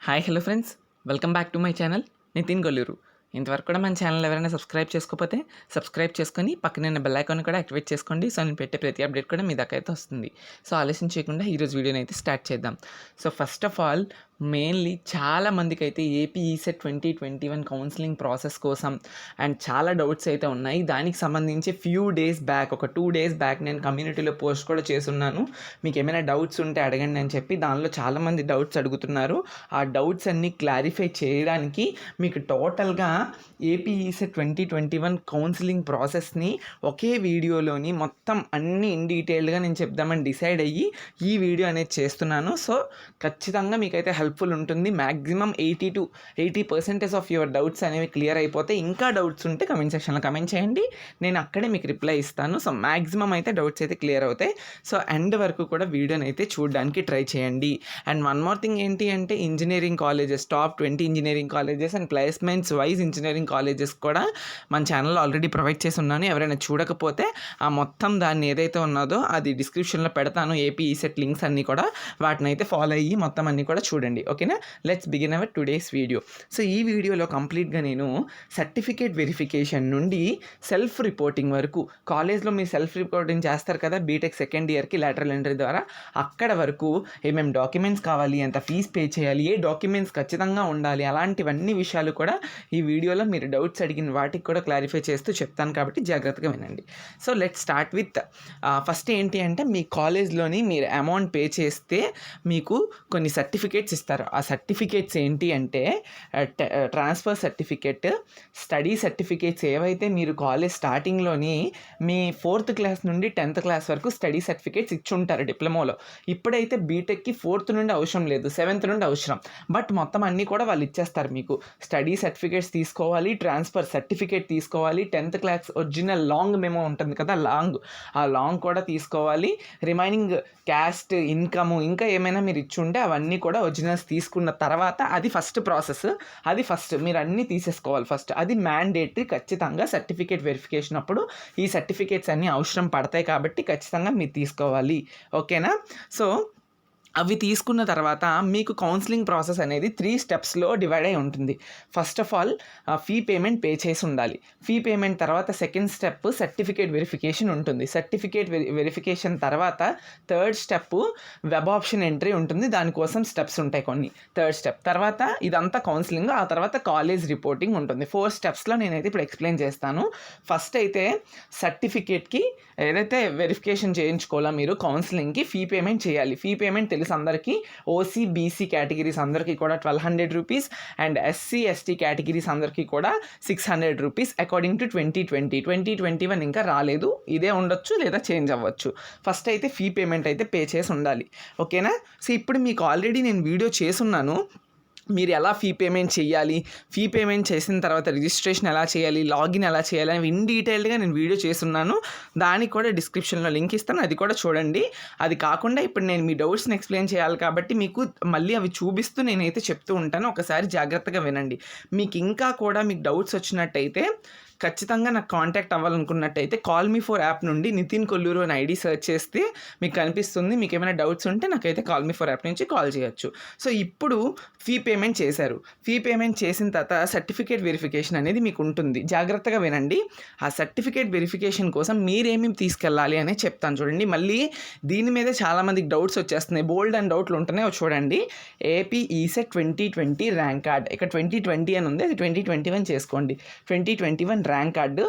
Hi hello friends, welcome back to my channel Nitin Golluru. ఇంతవరకు కూడా మన ఛానల్ ఎవరైనా సబ్స్క్రైబ్ చేసుకోకపోతే సబ్స్క్రైబ్ చేసుకొని పక్కన బెల్ ఐకాన్ కూడా యాక్టివేట్ చేసుకోండి. సో నేను పెట్టే ప్రతి అప్డేట్ కూడా మీ దాకా అయితే వస్తుంది. సో ఆలస్యం చేయకుండా ఈరోజు వీడియోని అయితే స్టార్ట్ చేద్దాం. So first of all mainly చాలా మందికి అయితే ఏపీ ఈసెట్ 2021 కౌన్సిలింగ్ ప్రాసెస్ కోసం అండ్ చాలా డౌట్స్ అయితే ఉన్నాయి. దానికి సంబంధించి ఫ్యూ డేస్ బ్యాక్, ఒక 2 days బ్యాక్ నేను కమ్యూనిటీలో పోస్ట్ కూడా చేస్తున్నాను. మీకు ఏమైనా డౌట్స్ ఉంటే అడగండి అని చెప్పి. దానిలో చాలామంది డౌట్స్ అడుగుతున్నారు. ఆ డౌట్స్ అన్నీ క్లారిఫై చేయడానికి మీకు టోటల్గా ఏపీ ఈసెట్ 2021 కౌన్సిలింగ్ ప్రాసెస్ని ఒకే వీడియోలోని మొత్తం అన్ని ఇన్ డీటెయిల్డ్గా నేను చెప్దామని డిసైడ్ అయ్యి ఈ వీడియో అనేది చేస్తున్నాను. సో ఖచ్చితంగా మీకైతే హెల్ప్ఫుల్ ఉంటుంది. మ్యాక్సిమం 80% ఆఫ్ యువర్ డౌట్స్ అనేవి క్లియర్ అయిపోతే, ఇంకా డౌట్స్ ఉంటే కమెంట్ సెక్షన్లో కమెంట్ చేయండి, నేను అక్కడే మీకు రిప్లై ఇస్తాను. సో మ్యాక్సిమం అయితే డౌట్స్ అయితే క్లియర్ అవుతాయి. సో ఎండ్ వరకు కూడా వీడియోని అయితే చూడడానికి ట్రై చేయండి. అండ్ వన్ మోర్ థింగ్ ఏంటి అంటే, engineering colleges, top 20 engineering colleges and placements wise engineering colleges కూడా మన ఛానల్లో ఆల్రెడీ ప్రొవైడ్ చేసి ఉన్నాను. ఎవరైనా చూడకపోతే ఆ మొత్తం దాన్ని ఏదైతే ఉన్నదో అది డిస్క్రిప్షన్లో పెడతాను. ఏపీ ఈసెట్ లింక్స్ అన్నీ కూడా, వాటిని అయితే ఫాలో అయ్యి మొత్తం అన్నీ కూడా చూడండి. ఓకేనా, let's begin our today's video. So ఈ వీడియోలో కంప్లీట్గా నేను సర్టిఫికేట్ వెరిఫికేషన్ నుండి సెల్ఫ్ రిపోర్టింగ్ వరకు, కాలేజ్లో మీరు సెల్ఫ్ రిపోర్టింగ్ చేస్తారు కదా బీటెక్ సెకండ్ ఇయర్కి లాటరల్ ఎంట్రీ ద్వారా, అక్కడ వరకు ఏమేమి డాక్యుమెంట్స్ కావాలి, ఎంత ఫీజ్ పే చేయాలి, ఏ డాక్యుమెంట్స్ ఖచ్చితంగా ఉండాలి, అలాంటివన్నీ విషయాలు కూడా ఈ వీడియోలో మీరు డౌట్స్ అడిగిన వాటికి కూడా క్లారిఫై చేస్తూ చెప్తాను. కాబట్టి జాగ్రత్తగా వినండి. So let start with first ఏంటి అంటే, మీ కాలేజ్లోని మీరు అమౌంట్ పే చేస్తే మీకు కొన్ని సర్టిఫికేట్స్ ఇస్తారు. ఆ సర్టిఫికేట్స్ ఏంటి అంటే, ట్రాన్స్ఫర్ సర్టిఫికేట్, స్టడీ సర్టిఫికేట్స్ ఏవైతే మీరు కాలేజ్ స్టార్టింగ్లోని మీ 4th క్లాస్ నుండి 10th క్లాస్ వరకు స్టడీ సర్టిఫికేట్స్ ఇచ్చుంటారు డిప్లొమాలో. ఇప్పుడైతే బీటెక్కి 4th నుండి అవసరం లేదు, 7th నుండి అవసరం. బట్ మొత్తం అన్నీ కూడా వాళ్ళు ఇచ్చేస్తారు మీకు. స్టడీ సర్టిఫికేట్స్ తీసుకోవాలి, ట్రాన్స్ఫర్ సర్టిఫికేట్ తీసుకోవాలి, 10th class original long memo ఉంటుంది కదా, ఆ లాంగ్ కూడా తీసుకోవాలి. రిమైనింగ్ క్యాస్ట్, ఇన్కమ్, ఇంకా ఏమైనా మీరు ఇచ్చుంటే అవన్నీ కూడా ఒరిజినల్స్ తీసుకున్న తర్వాత, అది ఫస్ట్ ప్రాసెస్. అది ఫస్ట్ మీరు అన్నీ తీసేసుకోవాలి ఫస్ట్. అది మ్యాండేటరీ. ఖచ్చితంగా సర్టిఫికేట్ వెరిఫికేషన్ అప్పుడు ఈ సర్టిఫికేట్స్ అన్నీ అవసరం పడతాయి కాబట్టి ఖచ్చితంగా మీరు తీసుకోవాలి. ఓకేనా. సో అవి తీసుకున్న తర్వాత మీకు కౌన్సిలింగ్ ప్రాసెస్ అనేది 3 స్టెప్స్లో డివైడ్ అయి ఉంటుంది. First of all fee payment pay చేసి ఉండాలి. ఫీ పేమెంట్ తర్వాత సెకండ్ స్టెప్ సర్టిఫికేట్ వెరిఫికేషన్ ఉంటుంది. సర్టిఫికేట్ వెరిఫికేషన్ తర్వాత third step web option entry ఉంటుంది. దానికోసం స్టెప్స్ ఉంటాయి కొన్ని. థర్డ్ స్టెప్ తర్వాత ఇదంతా కౌన్సిలింగ్. ఆ తర్వాత కాలేజ్ రిపోర్టింగ్ ఉంటుంది. 4 స్టెప్స్లో నేనైతే ఇప్పుడు ఎక్స్ప్లెయిన్ చేస్తాను. ఫస్ట్ అయితే సర్టిఫికేట్కి ఏదైతే వెరిఫికేషన్ చేయించుకోవాలో మీరు కౌన్సిలింగ్కి ఫీ పేమెంట్ చేయాలి. ఫీ పేమెంట్ తెలుసు అందరికీ. ఓసీ బీసీ కేటగిరీస్ అందరికీ కూడా 1200 rupees and SC ST categories అందరికీ కూడా 600 రూపీస్ అకార్డింగ్ టు 2021 ఇంకా రాలేదు. ఇదే ఉండొచ్చు లేదా చేంజ్ అవ్వచ్చు. ఫస్ట్ అయితే ఫీ పేమెంట్ అయితే పే చేసి ఉండాలి. ఓకేనా. సో ఇప్పుడు మీకు ఆల్రెడీ నేను వీడియో చేసున్నాను, మీరు ఎలా ఫీ పేమెంట్ చేయాలి, ఫీ పేమెంట్ చేసిన తర్వాత రిజిస్ట్రేషన్ ఎలా చేయాలి, లాగిన్ ఎలా చేయాలి అని ఇన్ డీటెయిల్డ్గా నేను వీడియో చేస్తున్నాను. దానికి కూడా డిస్క్రిప్షన్లో లింక్ ఇస్తాను, అది కూడా చూడండి. అది కాకుండా ఇప్పుడు నేను మీ డౌట్స్ని ఎక్స్ప్లెయిన్ చేయాలి కాబట్టి మీకు మళ్ళీ అవి చూపిస్తూ నేనైతే చెప్తూ ఉంటాను. ఒకసారి జాగ్రత్తగా వినండి. మీకు ఇంకా కూడా మీకు డౌట్స్ వచ్చినట్టయితే ఖచ్చితంగా నాకు కాంటాక్ట్ అవ్వాలనుకున్నట్టయితే కాల్ మీ ఫోర్ యాప్ నుండి నితిన్ కొల్లూరు అని ఐడి సెర్చ్ చేస్తే మీకు కనిపిస్తుంది. మీకు ఏమైనా డౌట్స్ ఉంటే నాకైతే కాల్ మీ ఫోర్ యాప్ నుంచి కాల్ చేయొచ్చు. సో ఇప్పుడు ఫీ పేమెంట్ చేశారు. ఫీ పేమెంట్ చేసిన తర్వాత సర్టిఫికేట్ వెరిఫికేషన్ అనేది మీకు ఉంటుంది. జాగ్రత్తగా వినండి. ఆ సర్టిఫికేట్ వెరిఫికేషన్ కోసం మీరేమేమి తీసుకెళ్ళాలి అని చెప్తాను చూడండి. మళ్ళీ దీని మీద చాలామందికి డౌట్స్ వచ్చేస్తున్నాయి, బోల్డ్ అండ్ డౌట్లు ఉంటున్నాయి. చూడండి, ఏపీ ఈసెట్ 2020 ర్యాంక్ కార్డ్, ఇక్కడ 2020 అని ఉంది, అది 2021 చేసుకోండి. 2021 ర్యాంక్ కార్డు,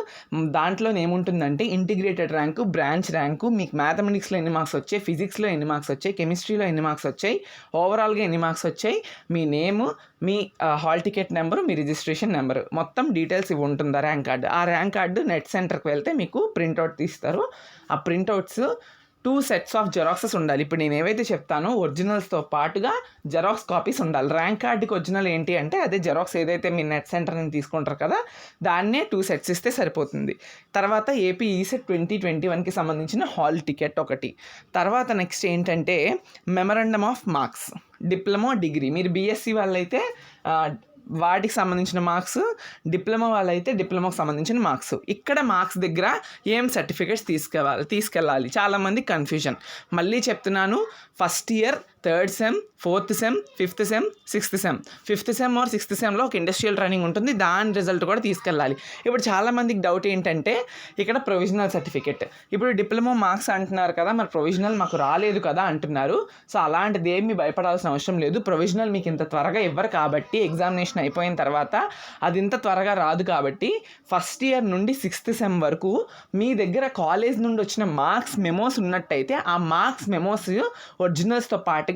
దాంట్లో ఏముంటుందంటే ఇంటిగ్రేటెడ్ ర్యాంకు, బ్రాంచ్ ర్యాంకు, మీకు మ్యాథమెటిక్స్లో ఎన్ని మార్క్స్ వచ్చాయి, ఫిజిక్స్లో ఎన్ని మార్క్స్ వచ్చాయి, కెమిస్ట్రీలో ఎన్ని మార్క్స్ వచ్చాయి, ఓవరాల్గా ఎన్ని మార్క్స్ వచ్చాయి, మీ నేము, మీ హాల్ టికెట్ నెంబరు, మీ రిజిస్ట్రేషన్ నెంబరు, మొత్తం డీటెయిల్స్ ఇవి ఉంటుంది ఆ ర్యాంక్ కార్డు. ఆ ర్యాంక్ కార్డు నెట్ సెంటర్కి వెళ్తే మీకు ప్రింట్అవుట్ తీస్తారు. ఆ ప్రింట్అవుట్స్ 2 sets ఆఫ్ జెరాక్సెస్ ఉండాలి. ఇప్పుడు నేను ఏవైతే చెప్తానో ఒరిజినల్స్తో పాటుగా జెరాక్స్ కాపీస్ ఉండాలి. ర్యాంక్ కార్డుకి ఒరిజినల్ ఏంటి అంటే అదే జెరాక్స్ ఏదైతే మీ నెట్ సెంటర్ నుంచి తీసుకుంటారు కదా, దాన్నే 2 sets ఇస్తే సరిపోతుంది. తర్వాత ఏపీ ఈసెట్ 2021కి సంబంధించిన హాల్ టికెట్ ఒకటి. తర్వాత నెక్స్ట్ ఏంటంటే memorandum of marks, diploma, degree. మీరు బీఎస్సీ వాళ్ళైతే వాటికి సంబంధించిన మార్క్స్, డిప్లొమా వాళ్ళైతే డిప్లొమాకి సంబంధించిన మార్క్స్. ఇక్కడ మార్క్స్ దగ్గర ఏం సర్టిఫికేట్స్ తీసుకెళ్ళాలి చాలామంది కన్ఫ్యూజన్. మళ్ళీ చెప్తున్నాను, first year third sem, fourth sem, fifth sem, sixth sem. Fifth sem or sixth సెమ్లో ఒక ఇండస్ట్రియల్ ట్రైనింగ్ ఉంటుంది, దాని రిజల్ట్ కూడా తీసుకెళ్ళాలి. ఇప్పుడు చాలామందికి డౌట్ ఏంటంటే ఇక్కడ ప్రొవిజనల్ సర్టిఫికేట్, ఇప్పుడు డిప్లొమా మార్క్స్ అంటున్నారు కదా, మరి ప్రొవిజనల్ మాకు రాలేదు కదా అంటున్నారు. సో అలాంటిది ఏమీ భయపడాల్సిన అవసరం లేదు. ప్రొవిజనల్ మీకు ఇంత త్వరగా ఇవ్వరు కాబట్టి, ఎగ్జామినేషన్ అయిపోయిన తర్వాత అది ఇంత త్వరగా రాదు కాబట్టి, ఫస్ట్ ఇయర్ నుండి సిక్స్త్ సెమ్ వరకు మీ దగ్గర కాలేజ్ నుండి వచ్చిన మార్క్స్ మెమోస్ ఉన్నట్టయితే ఆ మార్క్స్ మెమోస్ ఒరిజినల్స్తో పాటుగా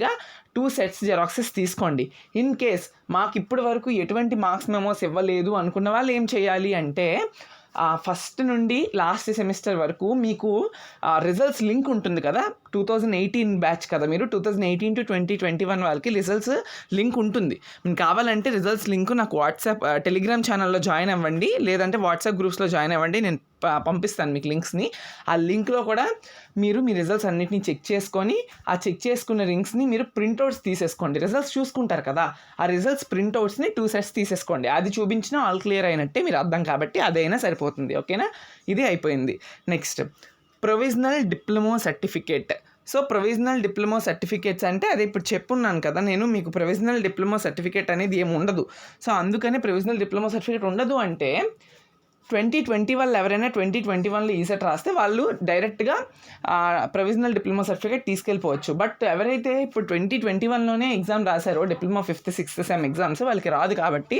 2 sets జెరాక్సెస్ తీసుకోండి. ఇన్ కేస్ మాకు ఇప్పటి వరకు ఎటువంటి మార్క్స్ మెమోస్ ఇవ్వలేదు అనుకున్న వాళ్ళు ఏం చేయాలి అంటే, ఫస్ట్ నుండి లాస్ట్ సెమిస్టర్ వరకు మీకు రిజల్ట్స్ లింక్ ఉంటుంది కదా, 2018 బ్యాచ్ కదా మీరు, 2018 to 2021 వాళ్ళకి రిజల్ట్స్ లింక్ ఉంటుంది. మీకు కావాలంటే రిజల్ట్స్ లింక్ నాకు వాట్సాప్ టెలిగ్రామ్ ఛానల్లో జాయిన్ అవ్వండి, లేదంటే వాట్సాప్ గ్రూప్స్లో జాయిన్ అవ్వండి, నేను పంపిస్తాను మీకు లింక్స్ని. ఆ లింక్లో కూడా మీరు మీ రిజల్ట్స్ అన్నిటిని చెక్ చేసుకొని, ఆ చెక్ చేసుకున్న లింక్స్ని మీరు ప్రింట్అవుట్స్ తీసేసుకోండి. రిజల్ట్స్ చూసుకుంటారు కదా, ఆ రిజల్ట్స్ ప్రింట్అవుట్స్ని 2 sets తీసేసుకోండి. అది చూపించినా ఆల్ క్లియర్ అయినట్టే మీరు అర్థం, కాబట్టి అదైనా సరిపోతుంది. ఓకేనా, ఇది అయిపోయింది. Next provisional diploma certificate. So provisional diploma certificates అంటే అది ఇప్పుడు చెప్పున్నాను కదా నేను మీకు, ప్రొవిజనల్ డిప్లొమా సర్టిఫికేట్ అనేది ఏమి ఉండదు. సో అందుకనే ప్రొవిజనల్ డిప్లొమా సర్టిఫికేట్ ఉండదు అంటే 2020 వాళ్ళు ఎవరైనా 2021లో ఈసెట్ రాస్తే వాళ్ళు డైరెక్ట్గా ప్రొవిజనల్ డిప్లొమా సర్టిఫికేట్ తీసుకెళ్ళిపోవచ్చు. బట్ ఎవరైతే ఇప్పుడు 2021లోనే ఎగ్జామ్ రాశారో diploma 5th 6th sem exams, వాళ్ళకి రాదు కాబట్టి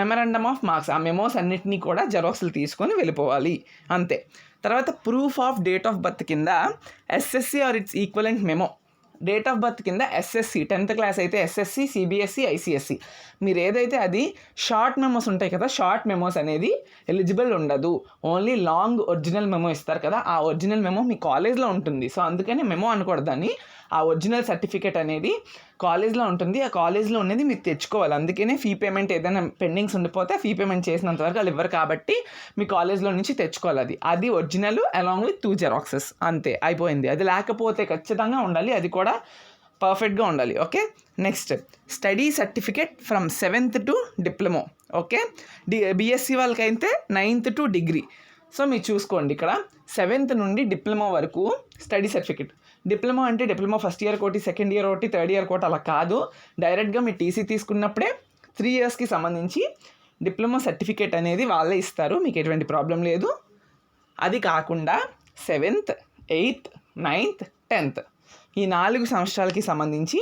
మెమరాండమ్ ఆఫ్ మార్క్స్, ఆ మెమోస్ అన్నిటినీ కూడా జెరాక్స్లు తీసుకొని వెళ్ళిపోవాలి అంతే. తర్వాత proof of date of birth కింద SSC or its equivalent memo, date of birth కింద ఎస్ఎస్సి 10th క్లాస్ అయితే ఎస్ఎస్సి, సిబిఎస్సి, ఐసిఎస్సి మీరు ఏదైతే అది షార్ట్ మెమోస్ ఉంటాయి కదా, షార్ట్ మెమోస్ అనేది ఎలిజిబుల్ ఉండదు. ఓన్లీ లాంగ్ ఒరిజినల్ మెమో ఇస్తారు కదా, ఆ ఒరిజినల్ మెమో మీ కాలేజ్లో ఉంటుంది. సో అందుకని మెమో అనకూడదు దాన్ని, ఆ ఒరిజినల్ సర్టిఫికేట్ అనేది కాలేజ్లో ఉంటుంది, ఆ కాలేజ్లో ఉన్నది మీరు తెచ్చుకోవాలి. అందుకనే ఫీ పేమెంట్ ఏదైనా పెండింగ్స్ ఉండిపోతే ఫీ పేమెంట్ చేసినంత వరకు వాళ్ళు ఇవ్వరు కాబట్టి మీ కాలేజ్లో నుంచి తెచ్చుకోవాలి. అది ఒరిజినల్ అలాంగ్ విత్ 2 జెరాక్సెస్ అంతే, అయిపోయింది. అది లేకపోతే ఖచ్చితంగా ఉండాలి, అది కూడా పర్ఫెక్ట్గా ఉండాలి. Okay, next study certificate from 7th to diploma. Okay, BSc వాళ్ళకైతే 9th to డిగ్రీ. సో మీరు చూసుకోండి, ఇక్కడ 7th నుండి డిప్లొమా వరకు స్టడీ సర్టిఫికేట్. డిప్లొమా అంటే డిప్లొమా ఫస్ట్ ఇయర్ ఒకటి, సెకండ్ ఇయర్ ఒకటి, థర్డ్ ఇయర్ ఒకటి అలా కాదు, డైరెక్ట్గా మీ టీసీ తీసుకున్నప్పుడే 3 yearsకి సంబంధించి డిప్లొమా సర్టిఫికేట్ అనేది వాళ్ళే ఇస్తారు, మీకు ఎటువంటి ప్రాబ్లం లేదు. అది కాకుండా 7th, 8th, 9th, 10th ఈ 4 సంవత్సరాలకి సంబంధించి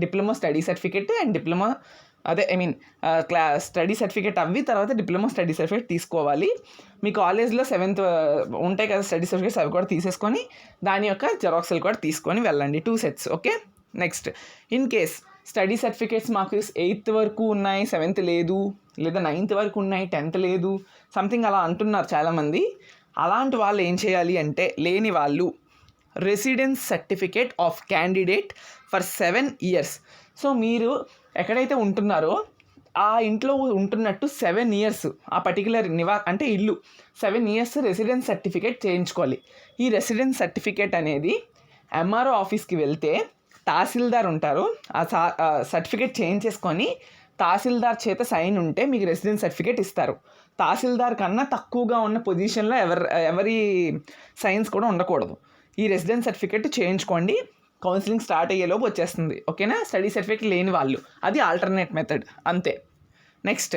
diploma study certificate and diploma study certificate అవి తర్వాత డిప్లొమా స్టడీ సర్టిఫికేట్ తీసుకోవాలి. మీ కాలేజ్లో 7th ఉంటాయి కదా స్టడీ సర్టిఫికేట్స్, అవి కూడా తీసేసుకొని దాని యొక్క జెరాక్స్లు కూడా తీసుకొని వెళ్ళండి, 2 sets. Okay, next in case study certificates మాకు 8th వరకు ఉన్నాయి, 7th లేదు, లేదా 9th వరకు ఉన్నాయి, 10th లేదు, సంథింగ్ అలా అంటున్నారు చాలామంది. అలాంటి వాళ్ళు ఏం చేయాలి అంటే, లేని వాళ్ళు residence certificate of candidate for 7 years. So మీరు ఎక్కడైతే ఉంటున్నారో ఆ ఇంట్లో ఉంటున్నట్టు 7 years ఆ పర్టికులర్ అంటే ఇల్లు 7 years రెసిడెన్స్ సర్టిఫికేట్ చేయించుకోవాలి. ఈ రెసిడెన్స్ సర్టిఫికేట్ అనేది ఎంఆర్ఓ ఆఫీస్కి వెళ్తే తహసీల్దార్ ఉంటారు, ఆ సర్టిఫికేట్ చేయించేసుకొని తహసీల్దార్ చేత సైన్ ఉంటే మీకు రెసిడెన్స్ సర్టిఫికేట్ ఇస్తారు. తహసీల్దార్ కన్నా తక్కువగా ఉన్న పొజిషన్లో ఎవరి సైన్స్ కూడా ఉండకూడదు. ఈ రెసిడెన్స్ సర్టిఫికేట్ చేయించుకోండి, కౌన్సిలింగ్ స్టార్ట్ అయ్యేలోపు వచ్చేస్తుంది. ఓకేనా, స్టడీ సర్టిఫికేట్ లేని వాళ్ళు అది ఆల్టర్నేట్ మెథడ్ అంతే. Next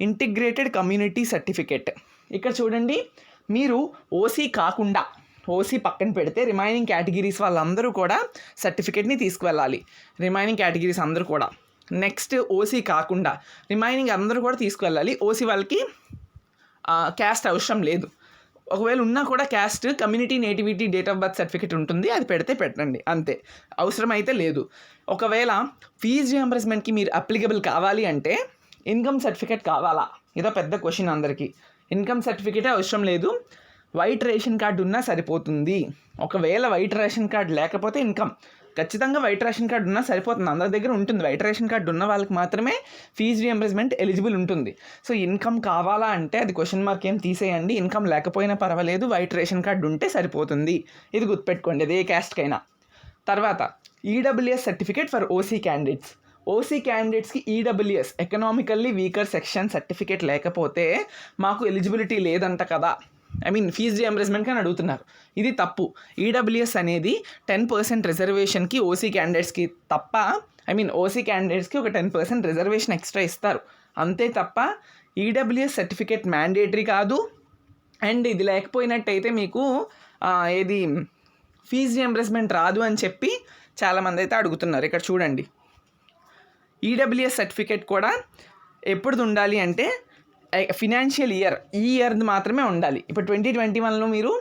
integrated community certificate. ఇక్కడ చూడండి, మీరు ఓసీ కాకుండా, ఓసీ పక్కన పెడితే రిమైనింగ్ కేటగిరీస్ వాళ్ళందరూ కూడా సర్టిఫికేట్ని తీసుకువెళ్ళాలి, రిమైనింగ్ కేటగిరీస్ అందరూ కూడా. నెక్స్ట్ ఓసీ కాకుండా రిమైనింగ్ అందరూ కూడా తీసుకువెళ్ళాలి. ఓసీ వాళ్ళకి క్యాస్ట్ అవసరం లేదు, ఒకవేళ ఉన్నా కూడా caste, community, nativity, date of birth certificate ఉంటుంది, అది పెడితే పెట్టండి అంతే, అవసరం అయితే లేదు. ఒకవేళ ఫీజు రియంబర్స్మెంట్కి మీరు అప్లికబుల్ కావాలి అంటే ఇన్కమ్ సర్టిఫికేట్ కావాలా, ఇదో పెద్ద క్వశ్చన్ అందరికీ. ఇన్కమ్ సర్టిఫికేటే అవసరం లేదు, వైట్ రేషన్ కార్డు ఉన్నా సరిపోతుంది. ఒకవేళ వైట్ రేషన్ కార్డు లేకపోతే ఇన్కమ్, ఖచ్చితంగా వైట్ రేషన్ కార్డు ఉన్నా సరిపోతుంది, అందరి దగ్గర ఉంటుంది. వైట్ రేషన్ కార్డు ఉన్న వాళ్ళకి మాత్రమే ఫీజు రియంబర్స్మెంట్ ఎలిజిబుల్ ఉంటుంది. సో ఇన్కమ్ కావాలా అంటే అది క్వశ్చన్ మార్క్ ఏం తీసేయండి, ఇన్కమ్ లేకపోయినా పర్వాలేదు, వైట్ రేషన్ కార్డు ఉంటే సరిపోతుంది. ఇది గుర్తుపెట్టుకోండి, అది ఏ క్యాస్ట్కైనా. తర్వాత EWS certificate for OC candidates. ఓసీ క్యాండిడేట్స్కి EWS economically weaker section certificate లేకపోతే మాకు ఎలిజిబిలిటీ లేదంట కదా, ఫీజు రియంబర్స్మెంట్కి అని అడుగుతున్నారు. ఇది తప్పు. ఈడబ్ల్యూఎస్ అనేది 10% రిజర్వేషన్కి ఓసీ క్యాండిడేట్స్కి తప్ప ఓసీ క్యాండిడేట్స్కి ఒక 10% రిజర్వేషన్ ఎక్స్ట్రా ఇస్తారు అంతే తప్ప ఈడబ్ల్యూఎస్ సర్టిఫికేట్ మ్యాండేటరీ కాదు. అండ్ ఇది లేకపోయినట్టయితే మీకు ఏది ఫీజు రియంబర్స్మెంట్ రాదు అని చెప్పి చాలామంది అయితే అడుగుతున్నారు. ఇక్కడ చూడండి, ఈడబ్ల్యూఎస్ సర్టిఫికేట్ కూడా ఎప్పుడు ఉండాలి అంటే ఫినాన్షియల్ ఇయర్ ఈ ఇయర్ది మాత్రమే ఉండాలి. ఇప్పుడు 2021లో మీరు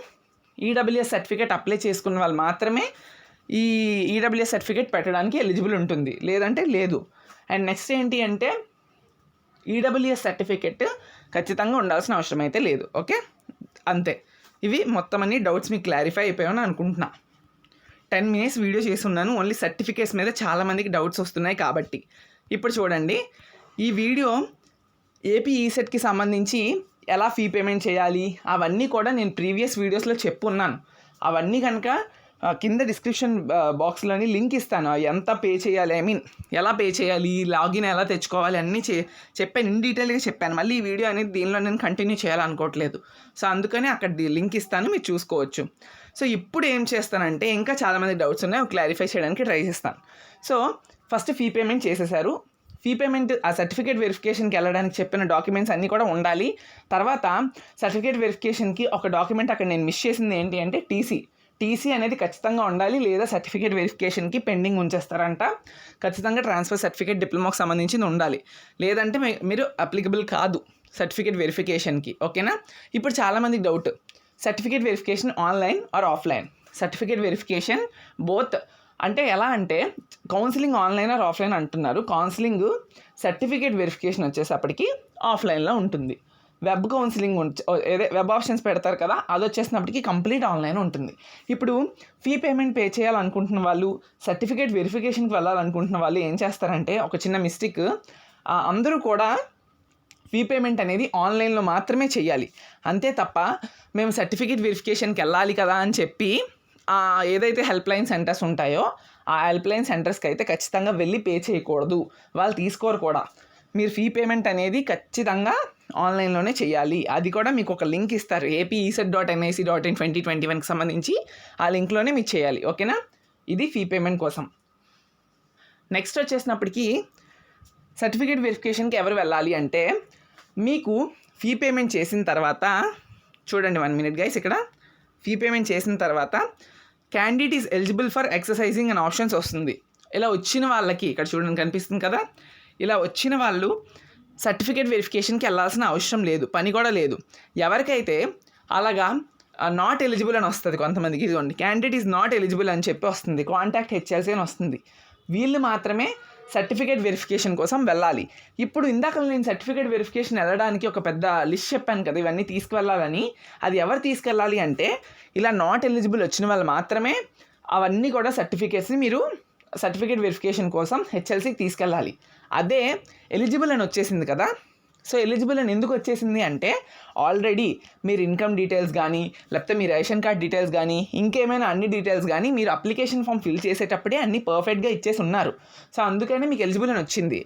ఈడబ్ల్యూఎస్ సర్టిఫికేట్ అప్లై చేసుకున్న వాళ్ళు మాత్రమే ఈ ఈడబ్ల్యూఎస్ సర్టిఫికేట్ పెట్టడానికి ఎలిజిబుల్ ఉంటుంది, లేదంటే లేదు. అండ్ నెక్స్ట్ ఏంటి అంటే ఈడబ్ల్యూఎస్ సర్టిఫికేట్ ఖచ్చితంగా ఉండాల్సిన అవసరం అయితే లేదు. ఓకే, అంతే. ఇవి మొత్తం అన్ని డౌట్స్ మీకు క్లారిఫై అయిపోయామని అనుకుంటున్నా. 10 minutes వీడియో చేస్తున్నాను ఓన్లీ సర్టిఫికేట్స్ మీద. చాలామందికి డౌట్స్ వస్తున్నాయి కాబట్టి. ఇప్పుడు చూడండి, ఈ వీడియో ఏపీ ఈసెట్కి సంబంధించి ఎలా ఫీ పేమెంట్ చేయాలి అవన్నీ కూడా నేను ప్రీవియస్ వీడియోస్లో చెప్పున్నాను. అవన్నీ కనుక కింద డిస్క్రిప్షన్ బాక్స్లోని లింక్ ఇస్తాను. ఎంత పే చేయాలి, ఎలా పే చేయాలి, లాగిన్ ఎలా తెచ్చుకోవాలి అన్నీ చెప్పాను, ఇన్ డీటెయిల్గా చెప్పాను. మళ్ళీ ఈ వీడియో అనేది దీనిలో నేను కంటిన్యూ చేయాలనుకోవట్లేదు. సో అందుకని అక్కడ లింక్ ఇస్తాను, మీరు చూసుకోవచ్చు. సో ఇప్పుడు ఏం చేస్తానంటే ఇంకా చాలామంది డౌట్స్ ఉన్నాయి, క్లారిఫై చేయడానికి ట్రై చేస్తాను. సో ఫస్ట్ ఫీ పేమెంట్ చేసేసారు. ఫీ పేమెంట్ ఆ సర్టిఫికేట్ వెరిఫికేషన్కి వెళ్ళడానికి చెప్పిన డాక్యుమెంట్స్ అన్నీ కూడా ఉండాలి. తర్వాత సర్టిఫికేట్ వెరిఫికేషన్కి ఒక డాక్యుమెంట్ అక్కడ నేను మిస్ చేసింది ఏంటి అంటే టీసీ అనేది ఖచ్చితంగా ఉండాలి, లేదా సర్టిఫికేట్ వెరిఫికేషన్కి పెండింగ్ ఉంచేస్తారంట. ఖచ్చితంగా ట్రాన్స్ఫర్ సర్టిఫికేట్ డిప్లొమాకి సంబంధించింది ఉండాలి, లేదంటే మీరు అప్లికబుల్ కాదు సర్టిఫికేట్ వెరిఫికేషన్కి. ఓకేనా? ఇప్పుడు చాలామందికి doubt, certificate verification online or offline? Certificate verification both అంటే ఎలా అంటే కౌన్సిలింగ్ ఆన్లైన్ ఆర్ ఆఫ్లైన్ అంటున్నారు. కౌన్సిలింగ్ సర్టిఫికేట్ వెరిఫికేషన్ వచ్చేసప్పటికి ఆఫ్లైన్లో ఉంటుంది. వెబ్ కౌన్సిలింగ్ వెబ్ ఆప్షన్స్ పెడతారు కదా, అది వచ్చేసినప్పటికీ కంప్లీట్ ఆన్లైన్ ఉంటుంది. ఇప్పుడు ఫీ పేమెంట్ పే చేయాలనుకుంటున్న వాళ్ళు, సర్టిఫికేట్ వెరిఫికేషన్కి వెళ్ళాలనుకుంటున్న వాళ్ళు ఏం చేస్తారంటే ఒక చిన్న మిస్టేక్, అందరూ కూడా ఫీ పేమెంట్ అనేది ఆన్లైన్లో మాత్రమే చేయాలి. అంతే తప్ప మేము సర్టిఫికేట్ వెరిఫికేషన్కి వెళ్ళాలి కదా అని చెప్పి ఏదైతే హెల్ప్ లైన్ సెంటర్స్ ఉంటాయో ఆ హెల్ప్ లైన్ సెంటర్స్కి అయితే ఖచ్చితంగా వెళ్ళి పే చేయకూడదు, వాళ్ళు తీసుకోరు కూడా. మీరు ఫీ పేమెంట్ అనేది ఖచ్చితంగా ఆన్లైన్లోనే చేయాలి. అది కూడా మీకు ఒక లింక్ ఇస్తారు, APESET.NIC.in 2021కి సంబంధించి ఆ లింక్లోనే మీరు చేయాలి. ఓకేనా? ఇది ఫీ పేమెంట్ కోసం. నెక్స్ట్ వచ్చేసినప్పటికీ సర్టిఫికేట్ వెరిఫికేషన్కి ఎవరు వెళ్ళాలి అంటే, మీకు ఫీ పేమెంట్ చేసిన తర్వాత చూడండి, 1 minute గైస్, ఇక్కడ ఫీ పేమెంట్ చేసిన తర్వాత candidate is eligible for exercising అనే ఆప్షన్స్ వస్తుంది. ఇలా వచ్చిన వాళ్ళకి ఇక్కడ చూడండి కనిపిస్తుంది కదా, ఇలా వచ్చిన వాళ్ళు సర్టిఫికేట్ వెరిఫికేషన్కి వెళ్ళాల్సిన అవసరం లేదు, పని కూడా లేదు. ఎవరికైతే అలాగా నాట్ ఎలిజిబుల్ అని వస్తుంది కొంతమందికి, ఇదిగోండి క్యాండిడేట్ ఈజ్ నాట్ ఎలిజిబుల్ అని చెప్పి వస్తుంది, కాంటాక్ట్ HLC అని వస్తుంది, వీళ్ళు మాత్రమే సర్టిఫికేట్ వెరిఫికేషన్ కోసం వెళ్ళాలి. ఇప్పుడు ఇందాక నేను సర్టిఫికేట్ వెరిఫికేషన్ వెళ్ళడానికి ఒక పెద్ద లిస్ట్ చెప్పాను కదా, ఇవన్నీ తీసుకువెళ్ళాలని. అది ఎవరు తీసుకెళ్ళాలి అంటే ఇలా నాట్ ఎలిజిబుల్ వచ్చిన వాళ్ళు మాత్రమే అవన్నీ కూడా సర్టిఫికేట్స్ని మీరు సర్టిఫికేట్ వెరిఫికేషన్ కోసం HLCకి తీసుకెళ్ళాలి. అదే ఎలిజిబుల్ అని వచ్చేసింది కదా, సో ఎలిజిబుల్ అని ఎందుకు వచ్చేసింది అంటే ఆల్రెడీ మీరు ఇన్కమ్ డీటెయిల్స్ కానీ, లేకపోతే మీ రేషన్ కార్డ్ డీటెయిల్స్ కానీ, ఇంకేమైనా అన్ని డీటెయిల్స్ కానీ మీరు అప్లికేషన్ ఫామ్ ఫిల్ చేసేటప్పుడే అన్నీ పర్ఫెక్ట్గా ఇచ్చేసి ఉన్నారు. సో అందుకనే మీకు ఎలిజిబుల్ అని వచ్చింది.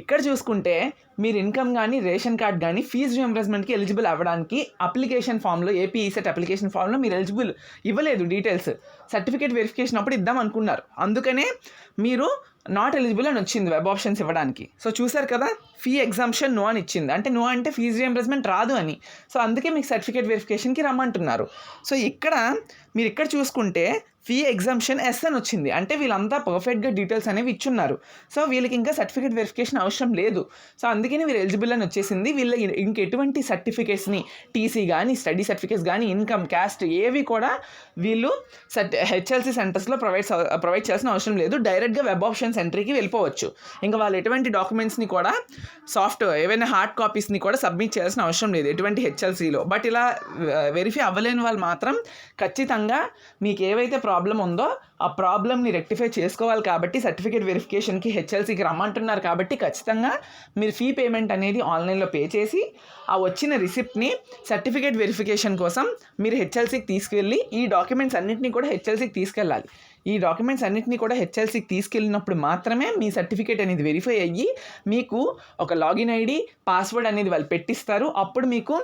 ఇక్కడ చూసుకుంటే మీరు ఇన్కమ్ కానీ, రేషన్ కార్డ్ కానీ ఫీజు రియంబర్స్మెంట్కి ఎలిజిబుల్ అవ్వడానికి అప్లికేషన్ ఫామ్లో, ఏపీ ఈసెట్ అప్లికేషన్ ఫామ్లో మీరు ఎలిజిబుల్ ఇవ్వలేదు డీటెయిల్స్. సర్టిఫికేట్ వెరిఫికేషన్ అప్పుడు ఇద్దాం అనుకున్నారు, అందుకనే మీరు నాట్ ఎలిజిబుల్ అని వచ్చింది వెబ్ ఆప్షన్స్ ఇవ్వడానికి. సో చూసారు కదా, ఫీ ఎగ్జామ్షన్ నో అని ఇచ్చింది, అంటే నో అంటే ఫీజు రియంబర్స్మెంట్ రాదు అని. సో అందుకే మీకు సర్టిఫికేట్ వెరిఫికేషన్కి రమ్మంటున్నారు. సో మీరు ఇక్కడ చూసుకుంటే ఫీ ఎగ్జామ్షన్ ఎస్ అని వచ్చింది, అంటే వీళ్ళంతా పర్ఫెక్ట్గా డీటెయిల్స్ అనేవి ఇచ్చున్నారు. సో వీళ్ళకి ఇంకా సర్టిఫికేట్ వెరిఫికేషన్ అవసరం లేదు. సో అందుకని వీళ్ళు ఎలిజిబుల్ అని వచ్చేసింది. వీళ్ళ ఇంకెటువంటి సర్టిఫికేట్స్ని, టీసీ కానీ, స్టడీ సర్టిఫికేట్స్ కానీ, ఇన్కమ్, క్యాస్ట్ ఏవి కూడా వీళ్ళు HLC సెంటర్స్లో ప్రొవైడ్ చేయాల్సిన అవసరం లేదు. డైరెక్ట్గా వెబ్ ఆప్షన్ సెంటర్కి వెళ్ళిపోవచ్చు. ఇంకా వాళ్ళు ఎటువంటి డాక్యుమెంట్స్ని కూడా ఏవైనా హార్డ్ కాపీస్ని కూడా సబ్మిట్ చేయాల్సిన అవసరం లేదు ఎటువంటి HLCలో. బట్ ఇలా వెరిఫై అవ్వలేని వాళ్ళు మాత్రం ఖచ్చితంగా మీకు ఏవైతే ప్రాబ్లం ఉందో ఆ ప్రాబ్లమ్ని రెక్టిఫై చేసుకోవాలి. కాబట్టి సర్టిఫికేట్ వెరిఫికేషన్కి HLCకి రమ్మంటున్నారు కాబట్టి ఖచ్చితంగా మీరు ఫీ పేమెంట్ అనేది ఆన్లైన్లో పే చేసి ఆ వచ్చిన రిసిప్ట్ని సర్టిఫికేట్ వెరిఫికేషన్ కోసం మీరు HLCకి తీసుకెళ్ళి ఈ డాక్యుమెంట్స్ అన్నింటినీ కూడా HLCకి తీసుకెళ్ళాలి. ఈ డాక్యుమెంట్స్ అన్నిటినీ కూడా హెచ్ఎల్సీకి తీసుకెళ్ళినప్పుడు మాత్రమే మీ సర్టిఫికేట్ అనేది వెరిఫై అయ్యి మీకు ఒక లాగిన్ ఐడి పాస్వర్డ్ అనేది వాళ్ళు పెట్టిస్తారు. అప్పుడు మీకు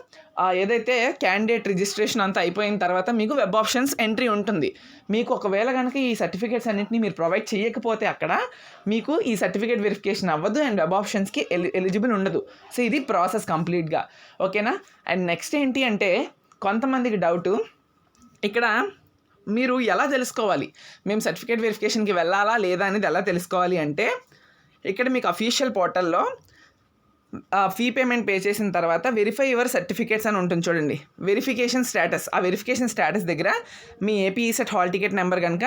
ఏదైతే క్యాండిడేట్ రిజిస్ట్రేషన్ అంతా అయిపోయిన తర్వాత మీకు వెబ్ ఆప్షన్స్ ఎంట్రీ ఉంటుంది. మీకు ఒకవేళ కనుక ఈ సర్టిఫికేట్స్ అన్నిటిని మీరు ప్రొవైడ్ చేయకపోతే అక్కడ మీకు ఈ సర్టిఫికేట్ వెరిఫికేషన్ అవ్వదు అండ్ వెబ్ ఆప్షన్స్కి ఎలిజిబుల్ ఉండదు. సో ఇది ప్రాసెస్ కంప్లీట్గా. ఓకేనా. అండ్ నెక్స్ట్ ఏంటి అంటే కొంతమందికి డౌటు, ఇక్కడ మీరు ఎలా తెలుసుకోవాలి మేము సర్టిఫికేట్ వెరిఫికేషన్కి వెళ్ళాలా లేదా అనేది ఎలా తెలుసుకోవాలి అంటే, ఇక్కడ మీకు అఫీషియల్ పోర్టల్లో ఫీ పేమెంట్ పే చేసిన తర్వాత వెరిఫై యువర్ సర్టిఫికేట్స్ అని ఉంటుంది చూడండి, వెరిఫికేషన్ స్టేటస్. ఆ వెరిఫికేషన్ స్టేటస్ దగ్గర మీ ఏపీఈసెట్ హాల్ టికెట్ నెంబర్ కనుక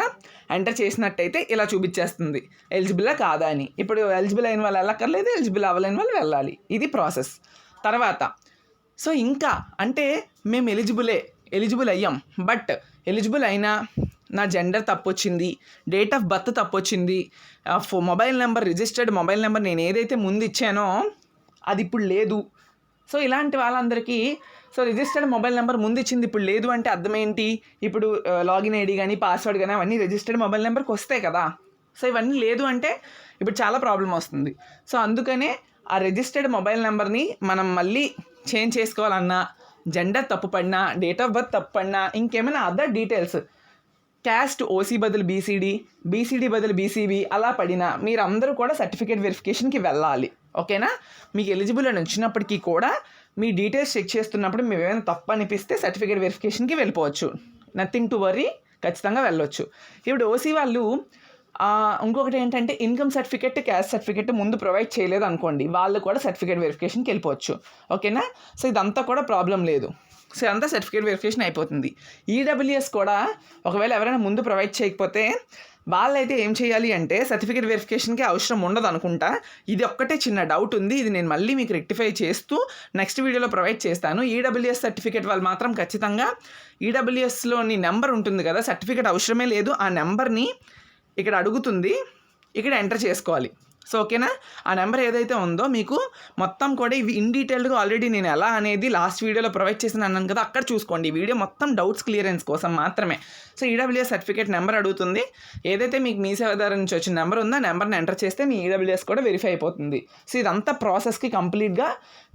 ఎంటర్ చేసినట్టయితే ఇలా చూపించేస్తుంది ఎలిజిబుల్లా కాదా అని. ఇప్పుడు ఎలిజిబుల్ అయిన వాళ్ళు వెళ్ళక్కర్లేదు, ఎలిజిబుల్ అవ్వలేని వాళ్ళు వెళ్ళాలి. ఇది ప్రాసెస్. తర్వాత సో ఇంకా అంటే మేము ఎలిజిబుల్ అయ్యాం, బట్ ఎలిజిబుల్ అయినా నా జెండర్ తప్పొచ్చింది, డేట్ ఆఫ్ బర్త్ తప్పొచ్చింది, mobile number registered mobile number నేను ఏదైతే ముందు ఇచ్చానో అది ఇప్పుడు లేదు. సో ఇలాంటి వాళ్ళందరికీ రిజిస్టర్డ్ మొబైల్ నెంబర్ ముందు ఇచ్చింది ఇప్పుడు లేదు అంటే అర్థం ఏంటి, ఇప్పుడు లాగిన్ ఐడి కానీ పాస్వర్డ్ కానీ అవన్నీ రిజిస్టర్డ్ మొబైల్ నెంబర్కి వస్తాయి కదా. సో ఇవన్నీ లేదు అంటే ఇప్పుడు చాలా ప్రాబ్లం వస్తుంది. సో అందుకనే ఆ రిజిస్టర్డ్ మొబైల్ నెంబర్ని మనం మళ్ళీ చేంజ్ చేసుకోవాలన్నా, జెండర్ తప్పు పడినా, డేట్ ఆఫ్ బర్త్ తప్పు పడినా, ఇంకేమైనా అదర్ డీటెయిల్స్ క్యాస్ట్ ఓసీ బదులు బీసీడీ బదులు బీసీబీ అలా పడినా మీరు అందరూ కూడా సర్టిఫికేట్ వెరిఫికేషన్కి వెళ్ళాలి. ఓకేనా. మీకు ఎలిజిబుల్ అని వచ్చినప్పటికీ కూడా మీ డీటెయిల్స్ చెక్ చేస్తున్నప్పుడు మేము ఏమైనా తప్పు అనిపిస్తే సర్టిఫికేట్ వెరిఫికేషన్కి వెళ్ళిపోవచ్చు. నథింగ్ టు వరీ, ఖచ్చితంగా వెళ్ళొచ్చు. ఇప్పుడు ఓసీ వాళ్ళు ఇంకొకటి ఏంటంటే ఇన్కమ్ సర్టిఫికేట్, క్యాస్ట్ సర్టిఫికేట్ ముందు ప్రొవైడ్ చేయలేదు అనుకోండి, వాళ్ళు కూడా సర్టిఫికేట్ వెరిఫికేషన్కి వెళ్ళిపోవచ్చు. ఓకేనా. సో ఇదంతా కూడా ప్రాబ్లం లేదు. సో అంతా సర్టిఫికేట్ వెరిఫికేషన్ అయిపోతుంది. ఈడబ్ల్యూఎస్ కూడా ఒకవేళ ఎవరైనా ముందు ప్రొవైడ్ చేయకపోతే వాళ్ళైతే ఏం చేయాలి అంటే సర్టిఫికేట్ వెరిఫికేషన్కి అవసరం ఉండదు అనుకుంటా. ఇది ఒక్కటే చిన్న డౌట్ ఉంది, ఇది నేను మళ్ళీ మీకు రెక్టిఫై చేస్తూ నెక్స్ట్ వీడియోలో ప్రొవైడ్ చేస్తాను. ఈడబ్ల్యూఎస్ సర్టిఫికేట్ వాళ్ళు మాత్రం ఖచ్చితంగా ఈడబ్ల్యూఎస్లోని నెంబర్ ఉంటుంది కదా, సర్టిఫికేట్ అవసరమే లేదు, ఆ నెంబర్ని ఇక్కడ అడుగుతుంది, ఇక్కడ ఎంటర్ చేసుకోవాలి. సో ఓకేనా. ఆ నెంబర్ ఏదైతే ఉందో మీకు మొత్తం కూడా ఇవి ఇన్ డీటెయిల్డ్గా ఆల్రెడీ నేను ఎలా అనేది లాస్ట్ వీడియోలో ప్రొవైడ్ చేసిన అన్నాను కదా, అక్కడ చూసుకోండి. ఈ వీడియో మొత్తం డౌట్స్ క్లియరెన్స్ కోసం మాత్రమే. సో ఈడబ్ల్యూఎస్ సర్టిఫికేట్ నెంబర్ అడుగుతుంది, ఏదైతే మీకు మీ సేవ ద్వారా నుంచి వచ్చిన నెంబర్ ఉందో ఆ నెంబర్ని ఎంటర్ చేస్తే మీ ఈడబ్ల్యూఎస్ కూడా వెరిఫై అయిపోతుంది. సో ఇదంతా ప్రాసెస్కి కంప్లీట్గా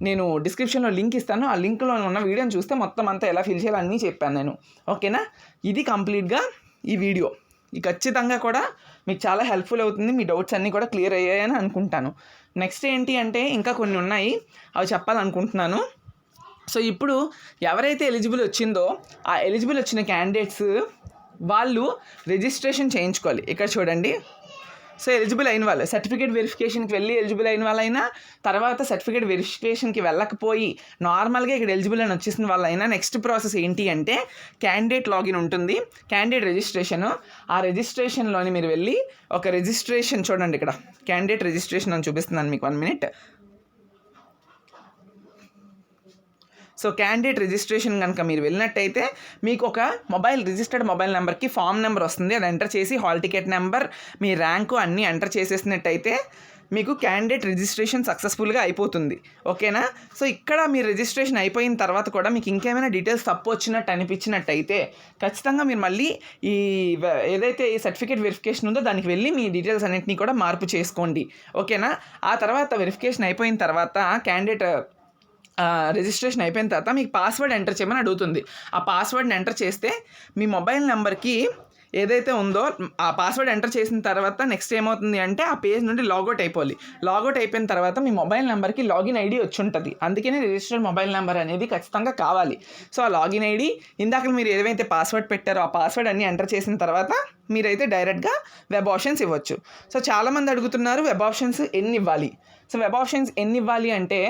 నేను డిస్క్రిప్షన్లో లింక్ ఇస్తాను, ఆ లింక్లో ఉన్న వీడియోని చూస్తే మొత్తం అంతా ఎలా ఫిల్ చేయాలో అన్నీ చెప్పాను నేను. ఓకేనా. ఇది కంప్లీట్గా ఈ వీడియో. ఇది ఖచ్చితంగా కూడా మీకు చాలా హెల్ప్ఫుల్ అవుతుంది, మీ డౌట్స్ అన్నీ కూడా క్లియర్ అయ్యాయని అనుకుంటాను. నెక్స్ట్ ఏంటి అంటే ఇంకా కొన్ని ఉన్నాయి, అవి చెప్పాలనుకుంటున్నాను. సో ఇప్పుడు ఎవరైతే ఎలిజిబుల్ వచ్చిందో ఆ ఎలిజిబుల్ వచ్చిన క్యాండిడేట్స్ వాళ్ళు రిజిస్ట్రేషన్ చేయించుకోవాలి. ఇక్కడ చూడండి. సో ఎలిజిబుల్ అయిన వాళ్ళు సర్టిఫికేట్ వెరిఫికేషన్కి వెళ్ళి ఎలిజిబుల్ అయిన వాళ్ళైనా, తర్వాత సర్టిఫికేట్ వెరిఫికేషన్కి వెళ్ళకపోయి నార్మల్గా ఇక్కడ ఎలిజిబుల్ అని వచ్చేసిన వాళ్ళైనా నెక్స్ట్ ప్రాసెస్ ఏంటి అంటే క్యాండిడేట్ లాగిన్ ఉంటుంది, క్యాండిడేట్ రిజిస్ట్రేషను. ఆ రిజిస్ట్రేషన్లోని మీరు వెళ్ళి ఒక రిజిస్ట్రేషన్ చూడండి, ఇక్కడ క్యాండిడేట్ రిజిస్ట్రేషన్ అని చూపిస్తున్నాను మీకు 1 minute. సో క్యాండిడేట్ రిజిస్ట్రేషన్ కనుక మీరు వెళ్ళినట్టయితే మీకు ఒక రిజిస్టర్డ్ మొబైల్ నెంబర్కి ఫామ్ నెంబర్ వస్తుంది, అది ఎంటర్ చేసి హాల్ టికెట్ నెంబర్, మీ ర్యాంకు అన్నీ ఎంటర్ చేసేసినట్టయితే మీకు క్యాండిడేట్ రిజిస్ట్రేషన్ సక్సెస్ఫుల్గా అయిపోతుంది. ఓకేనా. సో ఇక్కడ మీరు రిజిస్ట్రేషన్ అయిపోయిన తర్వాత కూడా మీకు ఇంకేమైనా డీటెయిల్స్ తప్పు వచ్చినట్టు అనిపించినట్టయితే ఖచ్చితంగా మీరు మళ్ళీ ఏదైతే ఈ సర్టిఫికేట్ వెరిఫికేషన్ ఉందో దానికి వెళ్ళి మీ డీటెయిల్స్ అన్నింటినీ కూడా మార్పు చేసుకోండి. ఓకేనా. ఆ తర్వాత వెరిఫికేషన్ అయిపోయిన తర్వాత క్యాండిడేట్ రిజిస్ట్రేషన్ అయిపోయిన తర్వాత మీకు పాస్వర్డ్ ఎంటర్ చేయమని అడుగుతుంది. ఆ పాస్వర్డ్ని ఎంటర్ చేస్తే మీ మొబైల్ నెంబర్కి ఏదైతే ఉందో ఆ పాస్వర్డ్ ఎంటర్ చేసిన తర్వాత నెక్స్ట్ ఏమవుతుంది అంటే ఆ పేజ్ నుండి లాగౌట్ అయిపోవాలి. లాగౌట్ అయిపోయిన తర్వాత మీ మొబైల్ నెంబర్కి లాగిన్ ఐడి వచ్చి ఉంటుంది, అందుకనే రిజిస్టర్డ్ మొబైల్ నెంబర్ అనేది ఖచ్చితంగా కావాలి. సో ఆ లాగిన్ ఐడి ఇందాక మీరు ఏదైతే పాస్వర్డ్ పెట్టారో ఆ పాస్వర్డ్ అన్నీ ఎంటర్ చేసిన తర్వాత మీరైతే డైరెక్ట్గా వెబ్ ఆప్షన్స్ ఇవ్వచ్చు. సో చాలామంది అడుగుతున్నారు వెబ్ ఆప్షన్స్ ఎన్ని ఇవ్వాలి. సో వెబ్ ఆప్షన్స్ ఎన్ని ఇవ్వాలి అంటే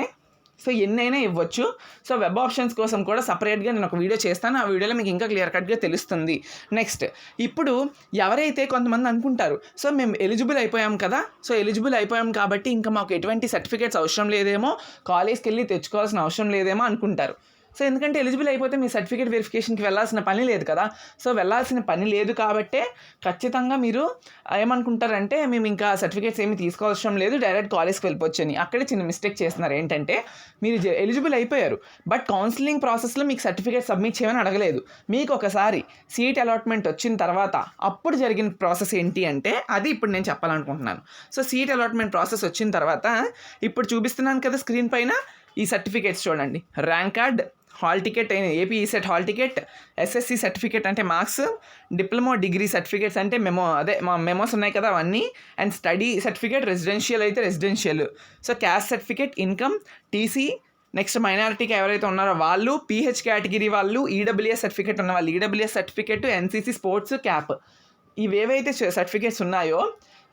సో ఎన్నైనా ఇవ్వచ్చు. సో వెబ్ ఆప్షన్స్ కోసం కూడా సపరేట్గా నేను ఒక వీడియో చేస్తాను, ఆ వీడియోలో మీకు ఇంకా క్లియర్ కట్గా తెలుస్తుంది. నెక్స్ట్ ఇప్పుడు ఎవరైతే కొంతమంది అనుకుంటారు సో మేము ఎలిజిబుల్ అయిపోయాం కదా, సో ఎలిజిబుల్ అయిపోయాం కాబట్టి ఇంకా మాకు ఎటువంటి సర్టిఫికేట్స్ అవసరం లేదేమో, కాలేజ్కి వెళ్ళి తెచ్చుకోవాల్సిన అవసరం లేదేమో అనుకుంటారు. సో ఎందుకంటే ఎలిజిబుల్ అయిపోతే మీ సర్టిఫికేట్ వెరిఫికేషన్కి వెళ్ళాల్సిన పని లేదు కదా. సో వెళ్ళాల్సిన పని లేదు కాబట్టే ఖచ్చితంగా మీరు ఏమనుకుంటారంటే మేము ఇంకా సర్టిఫికేట్స్ ఏమి తీసుకోవాల్సిన లేదు, డైరెక్ట్ కాలేజ్కి వెళ్ళిపోవచ్చు అని. అక్కడే చిన్న మిస్టేక్ చేస్తున్నారు. ఏంటంటే మీరు ఎలిజిబుల్ అయిపోయారు, బట్ కౌన్సిలింగ్ ప్రాసెస్లో మీకు సర్టిఫికేట్ సబ్మిట్ చేయమని అడగలేదు. మీకు ఒకసారి సీట్ అలాట్మెంట్ వచ్చిన తర్వాత అప్పుడు జరిగిన ప్రాసెస్ ఏంటి అంటే అది ఇప్పుడు నేను చెప్పాలనుకుంటున్నాను. సో సీట్ అలాట్మెంట్ ప్రాసెస్ వచ్చిన తర్వాత ఇప్పుడు చూపిస్తున్నాను కదా స్క్రీన్ పైన, ఈ సర్టిఫికేట్స్ చూడండి. Rank card, hall ticket, AP ECET hall ticket, SSC certificate అంటే మార్క్స్, డిప్లొమా డిగ్రీ సర్టిఫికేట్స్ అంటే మా మెమోస్ ఉన్నాయి కదా అవన్నీ, అండ్ స్టడీ సర్టిఫికేట్, రెసిడెన్షియల్ అయితే residential, so caste certificate, income, TC, next మైనారిటీకి ఎవరైతే ఉన్నారో వాళ్ళు, పీహెచ్ కేటగిరీ వాళ్ళు, ఈడబ్ల్యూఎస్ సర్టిఫికేట్ ఉన్న వాళ్ళు EWS certificate, NCC sports cap, ఇవేవైతే సర్టిఫికేట్స్ ఉన్నాయో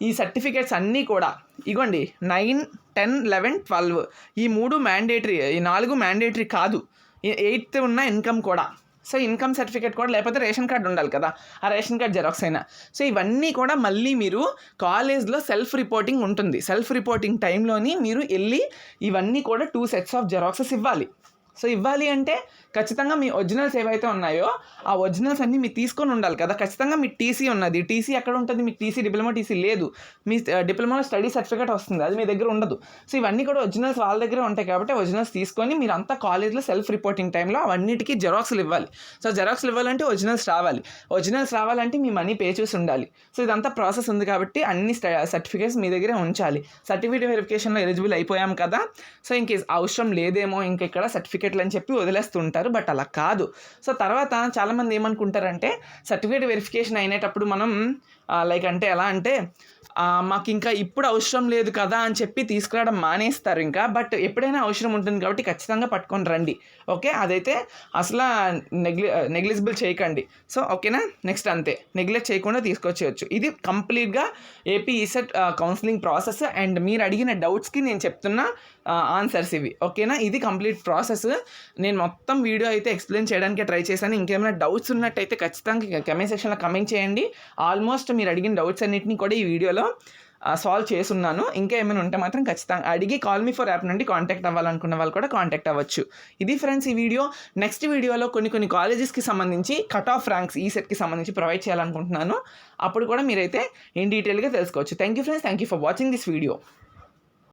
ఈ సర్టిఫికేట్స్ అన్నీ కూడా ఇగోండి 9, 10, 11, 12 ఈ 3 మ్యాండేటరీ, ఈ 4 మ్యాండేటరీ కాదు. 8th ఉన్న ఇన్కమ్ కూడా. సో ఇన్కమ్ సర్టిఫికేట్ కూడా, లేకపోతే రేషన్ కార్డు ఉండాలి కదా, ఆ రేషన్ కార్డ్ జెరాక్స్ అయినా. సో ఇవన్నీ కూడా మళ్ళీ మీరు కాలేజ్లో సెల్ఫ్ రిపోర్టింగ్ ఉంటుంది. సెల్ఫ్ రిపోర్టింగ్ టైంలోని మీరు వెళ్ళి ఇవన్నీ కూడా 2 sets ఆఫ్ జెరాక్సెస్ ఇవ్వాలి. సో ఇవ్వాలి అంటే ఖచ్చితంగా మీ ఒరిజినల్స్ ఏవైతే ఉన్నాయో ఆ ఒరిజినల్స్ అన్నీ మీరు తీసుకొని ఉండాలి కదా. ఖచ్చితంగా మీ టీసీ ఉన్నది, టీసీ ఎక్కడ ఉంటుంది, మీకు టీసీ డిప్లొమా టీసీ లేదు, మీ డిప్లొమాలో స్టడీ సర్టిఫికేట్ వస్తుంది, అది మీ దగ్గర ఉండదు. సో ఇవన్నీ కూడా ఒరిజినల్స్ వాళ్ళ దగ్గర ఉంటాయి కాబట్టి ఒరిజినల్స్ తీసుకొని మీరు అంతా కాలేజ్లో సెల్ఫ్ రిపోర్టింగ్ టైంలో అవన్నిటికీ జెరాక్స్లు ఇవ్వాలి. సో జెరాక్స్లు ఇవ్వాలంటే ఒరిజినల్స్ రావాలంటే మీ మనీ పే చేసి ఉండాలి. సో ఇదంతా ప్రాసెస్ ఉంది కాబట్టి అన్ని సర్టిఫికేట్స్ మీ దగ్గరే ఉంచాలి. సర్టిఫికేట్ వెరిఫికేషన్లో ఎలిజిబుల్ అయిపోయాం కదా, సో ఇంకేస్ అవసరం లేదేమో ఇక్కడ సర్టిఫికేట్లు అని చెప్పి వదిలేస్తుంటారు, బట్ అలా కాదు. సో తర్వాత చాలామంది ఏమనుకుంటారంటే సర్టిఫికేట్ వెరిఫికేషన్ అయినప్పుడు మనం లైక్ అంటే ఎలా అంటే మాకు ఇంకా ఇప్పుడు అవసరం లేదు కదా అని చెప్పి తీసుకురావడం మానేస్తారు ఇంకా. బట్ ఎప్పుడైనా అవసరం ఉంటుంది కాబట్టి ఖచ్చితంగా పట్టుకొని రండి. ఓకే, అదైతే అసలు నెగ్లిజిబుల్ చేయకండి. సో ఓకేనా, నెక్స్ట్ అంతే, నెగ్లెక్ట్ చేయకుండా తీసుకొచ్చేయచ్చు. ఇది కంప్లీట్గా AP ECET counselling process and మీరు అడిగిన డౌట్స్కి నేను చెప్తున్న ఆన్సర్స్ ఇవి. ఓకేనా, ఇది కంప్లీట్ ప్రాసెస్. నేను మొత్తం వీడియో అయితే ఎక్స్ప్లెయిన్ చేయడానికి ట్రై చేశాను. ఇంకేమైనా డౌట్స్ ఉన్నట్టయితే ఖచ్చితంగా కమెంట్ సెక్షన్లో కమెంట్ చేయండి. ఆల్మోస్ట్ మీరు అడిగిన డౌట్స్ అన్నింటినీ కూడా ఈ వీడియోలో సాల్వ్ చేసున్నాను. ఇంకా ఏమైనా ఉంటే మాత్రం ఖచ్చితంగా అడిగి కాల్ మీ ఫర్ యాప్ నుండి కాంటాక్ట్ అవ్వాలనుకున్న వాళ్ళు కూడా కాంటాక్ట్ అవ్వచ్చు. ఇది ఫ్రెండ్స్ ఈ వీడియో. నెక్స్ట్ వీడియోలో కొన్ని కాలేజెస్కి సంబంధించి కట్ ఆఫ్ ర్యాంక్స్ ఈ సెట్కి సంబంధించి ప్రొవైడ్ చేయాలనుకుంటున్నాను. అప్పుడు కూడా మీరైతే ఇన్ డీటెయిల్గా తెలుసుకోవచ్చు. Thank you friends, thank you for watching this video.